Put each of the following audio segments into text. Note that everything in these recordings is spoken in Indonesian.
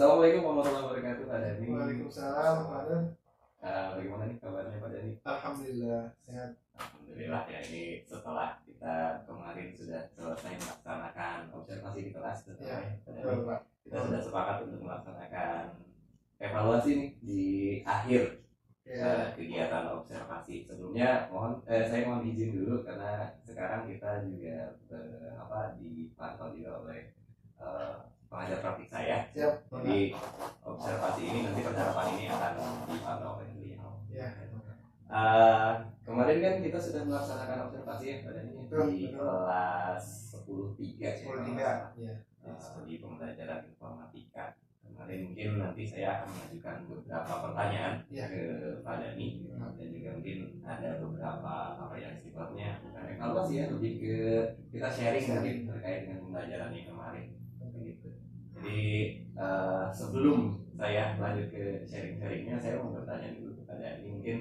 Assalamualaikum warahmatullahi wabarakatuh, Pak Dhani. Waalaikumsalam, Pak Dhani. Bagaimana nih kabarnya Pak Dhani? Alhamdulillah sehat. Alhamdulillah ya, ini setelah kita kemarin sudah selesai melaksanakan observasi di kelas, Ya, Pak Dhani, betul, Pak. kita sudah sepakat untuk melaksanakan evaluasi nih di akhir kegiatan observasi. Sebelumnya saya mohon izin dulu karena sekarang kita juga dipantau juga oleh pengajar praktik saya. Siap. Jadi observasi ini nanti percakapan ini akan dipantau oleh beliau. Ya. Kemarin kan kita sudah melaksanakan observasi ya pada ini di kelas 10.3 ya. Di pembelajaran informatika. Kemarin mungkin nanti saya akan mengajukan beberapa pertanyaan ke Pak Dhani dan juga mungkin ada beberapa sifatnya bukan evaluasi ya, lebih ke kita sharing mungkin terkait dengan pembelajaran yang kemarin. Gitu. Jadi sebelum saya lanjut ke sharing-sharingnya, saya mau bertanya dulu kepada Dhani mungkin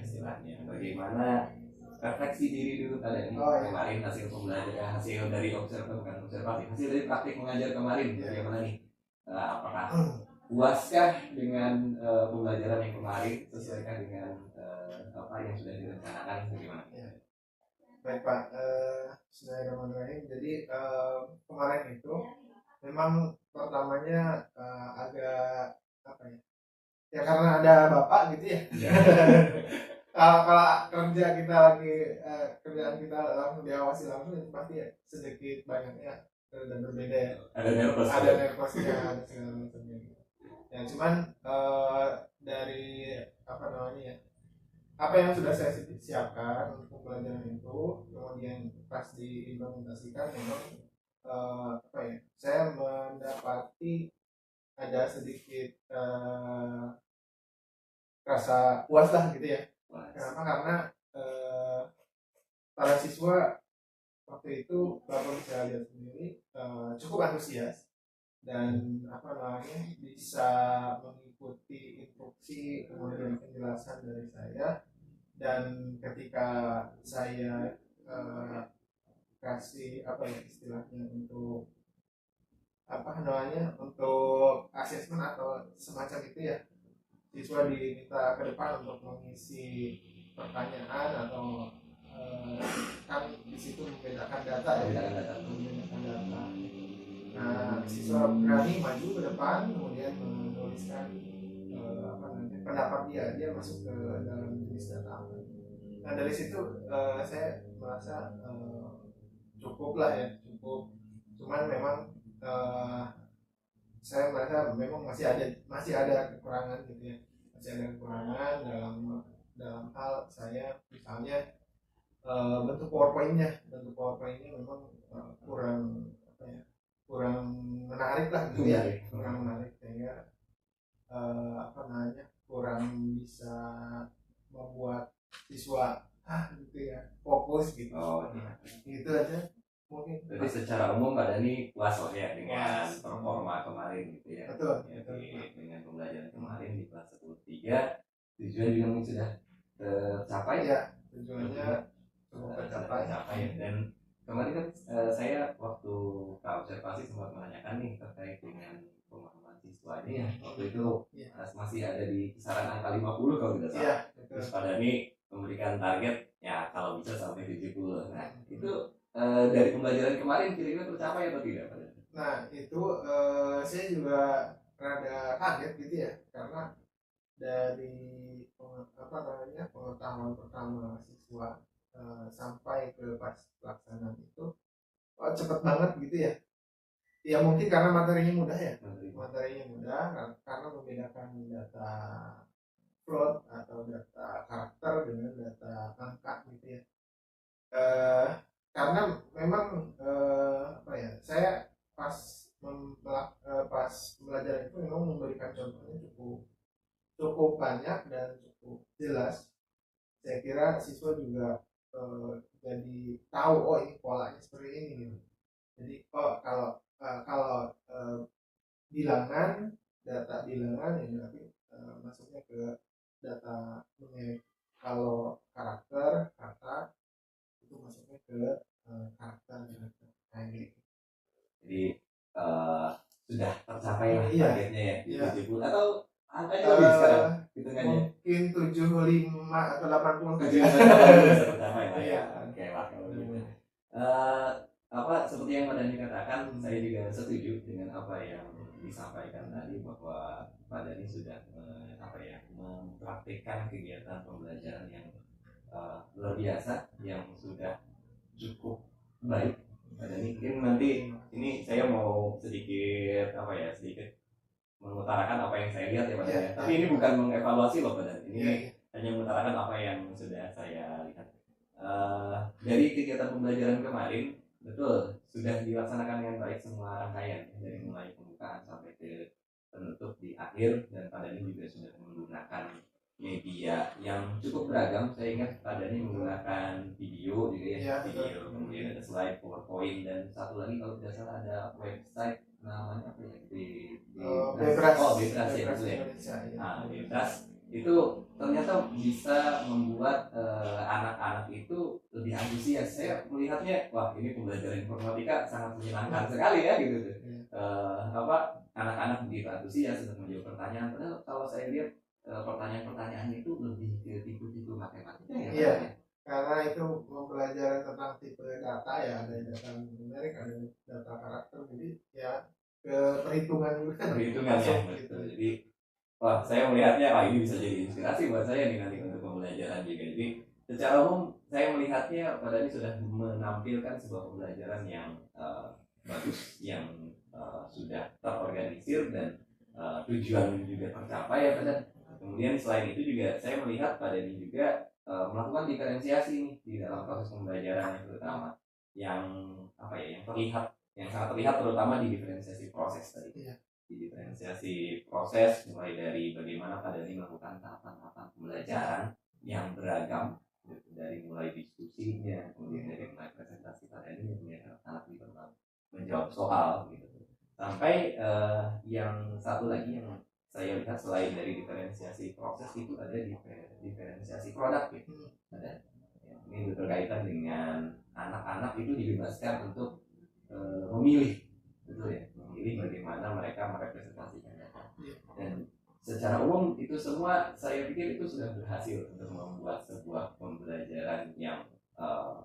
istilahnya bagaimana refleksi diri dulu Dhani kemarin hasil pembelajaran, hasil dari observasi, hasil dari praktik mengajar kemarin bagaimana nih? Apakah puaskah dengan pembelajaran yang kemarin, sesuaikah dengan apa yang sudah direncanakan, bagaimana? Baik Pak, bismillahirrahmanirrahim. Jadi kemarin itu memang pertamanya agak ya karena ada bapak gitu ya. Kalau kerja kita lagi kerjaan kita langsung diawasi langsung, itu pasti ya sedikit banyaknya dan berbeda ya. Ada nervosnya, ada segala macamnya. Ya cuman dari apa yang sudah saya siapkan untuk pembelajaran itu, kemudian pas diimplementasikan memang saya mendapati ada sedikit rasa puas lah gitu ya. Kenapa? Karena para siswa waktu itu Bapak bisa lihat sendiri cukup antusias dan bisa mengikuti instruksi kemudian penjelasan dari saya, dan ketika saya kasih istilahnya untuk untuk asesmen atau semacam itu ya, siswa diminta ke depan untuk mengisi pertanyaan atau kan di situ membedakan data ya, membedakan data. Nah, siswa berani maju ke depan kemudian menuliskan pendapat dia masuk ke dalam jenis data apa. Nah, dari situ saya merasa cukup lah ya, cukup. Cuman memang saya merasa memang masih ada kekurangan gitu ya, masih ada kekurangan dalam hal saya misalnya bentuk powerpointnya memang kurang menarik lah gitu ya, kurang menarik sehingga kurang bisa membuat siswa gitu ya fokus gitu. Gitu aja mungkin. Jadi secara umum Pak Dhani puas ya dengan performa kemarin gitu ya. Betul. Dengan pembelajaran kemarin di kelas 10.3 tujuan juga mungkin sudah tercapai ya, tujuannya tercapai. Dan kemarin kan saya waktu observasi sempat menanyakan nih terkait dengan pemahaman siswanya ya. Waktu itu masih ada di kisaran angka 50 kalau tidak salah. Terus Pak Dhani memberikan target ya kalau bisa sampai 70. Nah itu dari pembelajaran kemarin kira-kira tercapai atau tidak Pak Dhani? Nah itu saya juga rada kaget gitu ya, karena dari pengetahuan pertama siswa sampai ke pas pelaksanaan itu cepet banget gitu ya. Ya mungkin karena materinya mudah ya, karena membedakan data float atau data karakter dengan data angka gitu ya. Karena memang saya pas belajar itu memang memberikan contohnya cukup banyak dan cukup jelas. Saya kira siswa juga jadi tahu ini polanya seperti ini gitu. Jadi kalau data bilangan ini nanti masuknya ke data numerik. Kalau karakter kata itu masuknya ke karakter. Jadi sudah tercapai lah targetnya ya di 70 atau angkanya lebih sekarang hitungannya mungkin 75 atau 80 tercapai lah ya. Oke lah kalau gitu. Seperti yang Pak Dhani katakan, saya juga setuju dengan apa yang disampaikan tadi bahwa Pak Dhani sudah mempraktikkan kegiatan pembelajaran yang luar biasa, yang sudah cukup baik. Pak Dhani mungkin nanti ini saya mau sedikit mengutarakan apa yang saya lihat ya Pak Dhani. Tapi ini bukan mengevaluasi loh Pak Dhani. Ini hanya mengutarakan apa yang sudah saya lihat. Dari kegiatan pembelajaran kemarin, betul sudah dilaksanakan dengan baik semua rangkaian dari mulai pembukaan sampai ke penutup di akhir, dan Pak Dhani juga sudah menggunakan media yang cukup beragam. Saya ingat Pak Dhani menggunakan video juga ya, video, kemudian ada slide, PowerPoint, dan satu lagi kalau tidak salah ada website namanya apa ya, Bebras ya itu ya. Nah, Bebras itu ternyata bisa membuat anak-anak itu lebih antusias. Saya melihatnya, wah ini pembelajaran informatika sangat menyenangkan sekali ya gitu tuh. Anak-anak begitu antusias untuk menjawab pertanyaan. Padahal kalau saya lihat pertanyaan-pertanyaan itu lebih ke tipe-tipe matematika ya. Iya. Karena itu pembelajaran tentang tipe data ya, ada data numerik, ada data karakter, jadi ya ke perhitungan juga. Perhitungannya gitu. Jadi wah, saya melihatnya ini bisa jadi inspirasi buat saya nih nanti untuk pembelajaran juga. Jadi secara umum saya melihatnya Pak Dhani sudah menampilkan sebuah pembelajaran yang bagus, yang sudah terorganisir dan tujuan juga tercapai ya Pak Dhani. Kemudian selain itu juga saya melihat Pak Dhani juga melakukan diferensiasi nih di dalam proses pembelajaran, yang terutama yang sangat terlihat terutama di diferensiasi proses tadi. Di diferensiasi proses mulai dari bagaimana Pak Dhani melakukan tahapan-tahapan pembelajaran yang beragam, dari mulai diskusinya, kemudian dari mulai presentasi Pak Dhani yang sangat liberal menjawab soal gitu, sampai yang satu lagi yang saya lihat selain dari diferensiasi proses itu ada diferensiasi produk gitu. Ada ini berkaitan dengan anak-anak itu dibebaskan untuk memilih, betul ya, memilih bagaimana mereka merepresentasikan data. Dan secara umum itu semua saya pikir itu sudah berhasil untuk membuat sebuah pembelajaran yang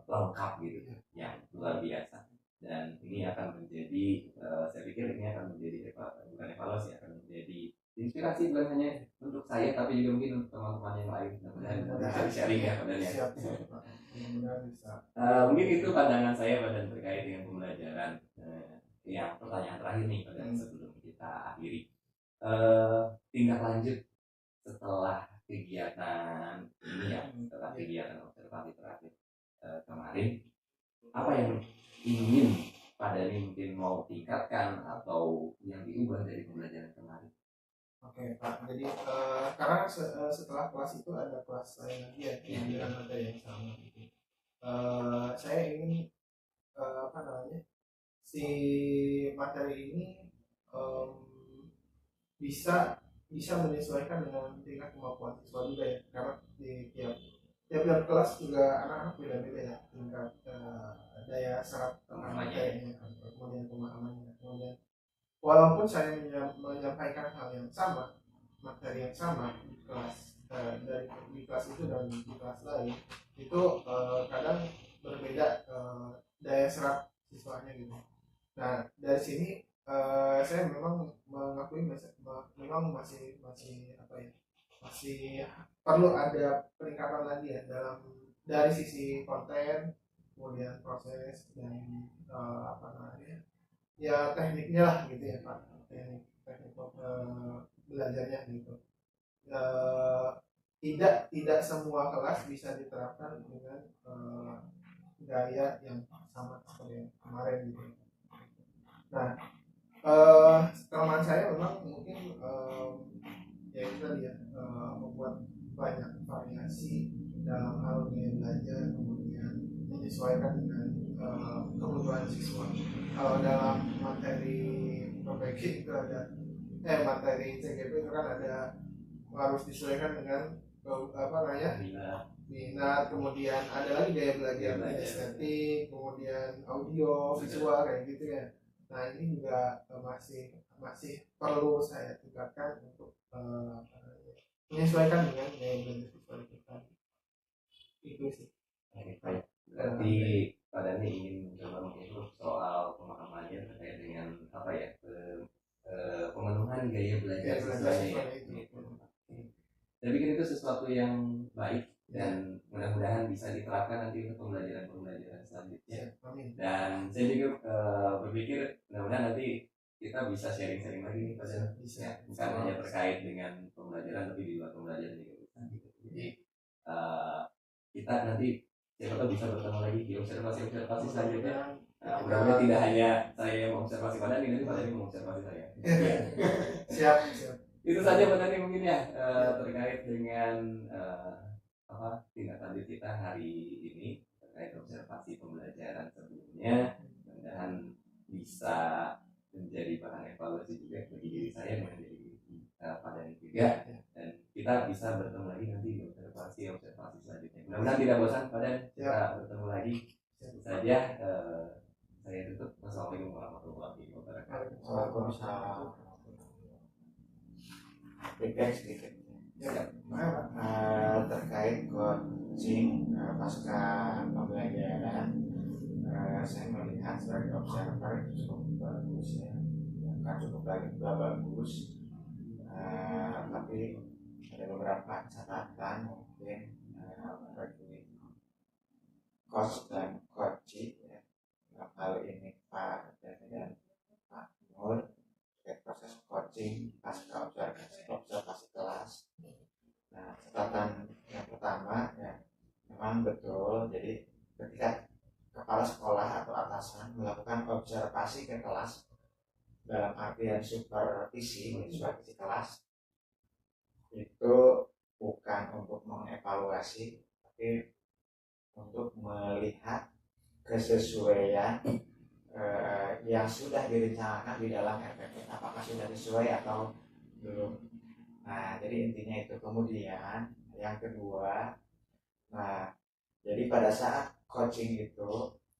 lengkap gitu, yang luar biasa. Dan ini akan menjadi, saya pikir ini akan menjadi bukan evaluasi, akan menjadi inspirasi bukan hanya untuk saya tapi juga mungkin untuk teman-teman yang lain. Mudah-mudahan bisa sharing ya Pak Dhani. Mungkin itu pandangan saya pada terkait dengan pembelajaran. Yang pertanyaan terakhir nih pada sebelum kita akhiri, tindak lanjut setelah kegiatan ini ya, setelah kegiatan observasi terakhir kemarin, apa yang ingin Pak Dhani mungkin mau tingkatkan atau yang diubah dari pembelajaran kemarin? Oke Pak, jadi karena setelah kelas itu ada kelas lain lagi ya, yang dengan materi yang sama gitu. Saya ingin si materi ini bisa menyesuaikan dengan tingkat kemampuan siswa juga ya, karena di tiap kelas juga anak-anak beda-beda ya tingkat daya serap materinya, kemudian pemahamannya, kemudian walaupun saya menyampaikan hal yang sama, materi yang sama di kelas di kelas itu dan di kelas lain itu kadang berbeda daya serap siswanya gitu. Nah dari sini saya memang mengakui memang masih perlu ada peningkatan lagi ya dari sisi konten, kemudian proses dan ya tekniknya lah gitu ya Pak, teknik belajarnya gitu. Tidak semua kelas bisa diterapkan dengan gaya yang sama seperti yang kemarin gitu. Nah kelemahan saya memang mungkin ya itu tadi ya, membuat banyak variasi dalam hal gaya belajar, kemudian menyesuaikan dengan kebutuhan siswa. Kalau dalam materi PPG itu ada materi CGP itu kan ada harus disesuaikan dengan minat, kemudian ada lagi gaya belajar estetik, kemudian audio, visual kayak gitu ya. Nah ini juga masih masih perlu saya tingkatkan untuk menyesuaikan dengan gaya belajar siswa kita. Itu sih. Berarti Pak Dhani ingin mencoba mengimprove soal pemahamannya terkait dengan apa ya, pemenuhan gaya belajar siswanya ya. Saya pikir itu sesuatu yang baik dan mudah-mudahan bisa diterapkan nanti untuk pembelajaran selanjutnya. Dan saya juga berpikir mudah-mudahan nanti kita bisa sharing-sharing lagi nih Pak Dhani. Ya, bukan hanya terkait dengan pembelajaran tapi di luar pembelajaran juga bisa. Jadi kita nanti siapa tahu bisa bertemu lagi di observasi selanjutnya. Mudah-mudahan tidak hanya saya yang mengobservasi Pak Dhani, nanti Pak Dhani mengobservasi saya. Siap. Itu saja Pak Dhani mungkin ya terkait dengan tindak lanjut kita hari ini terkait observasi pembelajaran sebelumnya. Mudah-mudahan bisa menjadi bahan evaluasi juga bagi diri saya dan bagi Pak Dhani juga. Dan kita bisa bertemu lagi nanti di observasi selanjutnya. Mudah-mudahan tidak bosan Pak Dhani, kita bertemu lagi. Itu saja saya tutup. Wassalamualaikum warahmatullahi wabarakatuh. Waalaikumsalam. Feedback sedikit terkait coaching pasca pembelajaran. Saya melihat sebagai observer itu cukup bagus ya, bukan cukup bagus, tapi ada beberapa catatan mungkin bagi coach dan coaching ya. Hal ini Pak dan Pak Nur proses coaching pasca observasi kelas. Nah, catatan yang pertama ya, memang betul. Jadi ketika kepala sekolah atau atasan melakukan observasi ke kelas dalam artian supervisi kelas, itu bukan untuk mengevaluasi, tapi untuk melihat kesesuaian yang sudah direncanakan di dalam RPP, apakah sudah sesuai atau belum. Nah, jadi intinya itu. Kemudian yang kedua, nah, jadi pada saat coaching itu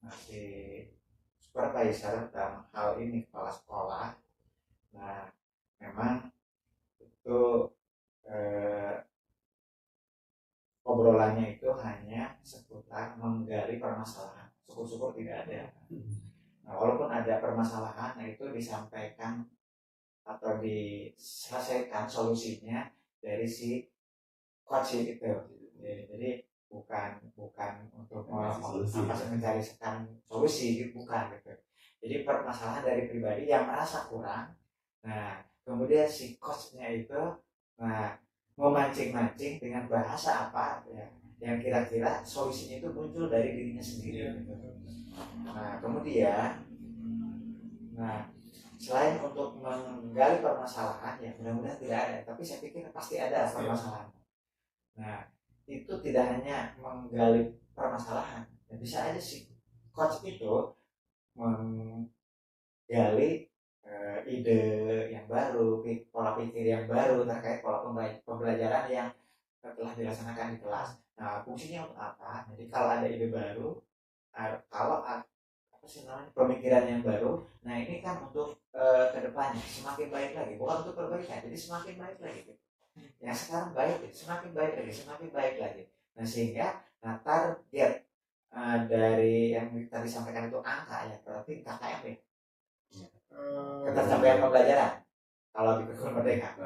masih supervisor dalam hal ini kepala sekolah. Nah, memang itu obrolannya itu hanya seputar menggali permasalahan. Syukur-syukur tidak ada. Nah, walaupun ada permasalahan, nah itu disampaikan atau diselesaikan solusinya dari si coach itu. Jadi bukan untuk mencarikan solusi, bukan gitu. Jadi permasalahan dari pribadi yang merasa kurang. Nah, kemudian si coachnya itu memancing-mancing dengan bahasa apa ya, yang kira-kira solusinya itu muncul dari dirinya sendiri. Gitu. Nah, kemudian selain untuk menggali permasalahan, ya mudah-mudahan tidak ada, tapi saya pikir pasti ada permasalahan. Nah, itu tidak hanya menggali permasalahan, dan bisa aja sih coach itu menggali ide yang baru, pola pikir yang baru terkait pola pembelajaran yang telah dilaksanakan di kelas. Nah, fungsinya untuk apa? Jadi kalau ada ide baru, kalau pemikiran yang baru, nah ini kan untuk kedepannya semakin baik lagi, bukan untuk perbaikan, jadi semakin baik lagi. Yang sekarang baik, semakin baik lagi. Nah, sehingga target dari yang tadi sampaikan itu angka ya, berarti KKM ya, ketercapaian pembelajaran kalau di Kursus Merdeka.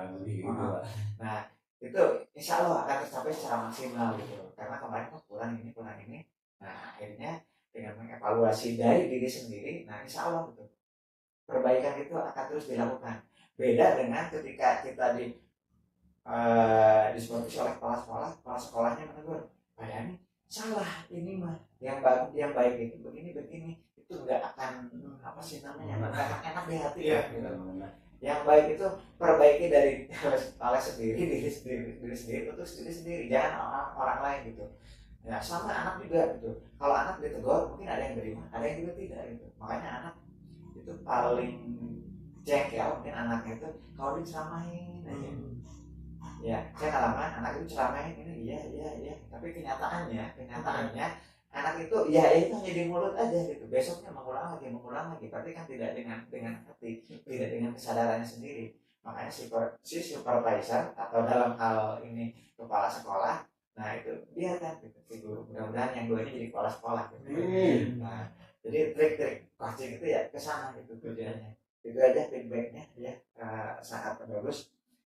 Nah, itu insya Allah akan tercapai secara maksimal gitu, karena kemarin kan kurang ini. Nah, akhirnya dengan mengevaluasi dari diri sendiri, nah insya Allah gitu, perbaikan itu akan terus dilakukan. Beda dengan ketika kita disuruh oleh kepala sekolahnya menegur, Pak Dhani salah ini mah, yang baik itu begini itu nggak akan enak di hati ya. Gitu. Yang baik itu perbaiki dari oleh sendiri, diri sendiri, terus diri sendiri, jangan orang lain gitu. Ya, sama anak juga gitu. Kalau anak ditegur mungkin ada yang terima, ada yang juga tidak gitu. Makanya anak itu paling jengkel mungkin anaknya itu kalau diceramahin aja. Ya, saya ngalamin anak itu ceramahin ini iya. Tapi kenyataannya anak itu ya itu hanya di mulut aja gitu, besoknya mengulang lagi, berarti kan tidak dengan hati, tidak dengan kesadarannya sendiri. Makanya si supervisor atau dalam hal ini kepala sekolah, nah itu biarkan gitu si guru, mudah-mudahan yang dua ini jadi kepala sekolah gitu. Nah jadi trik-trik coaching itu ya ke sana gitu tujuannya. Itu aja feedbacknya ya, sangat bagus.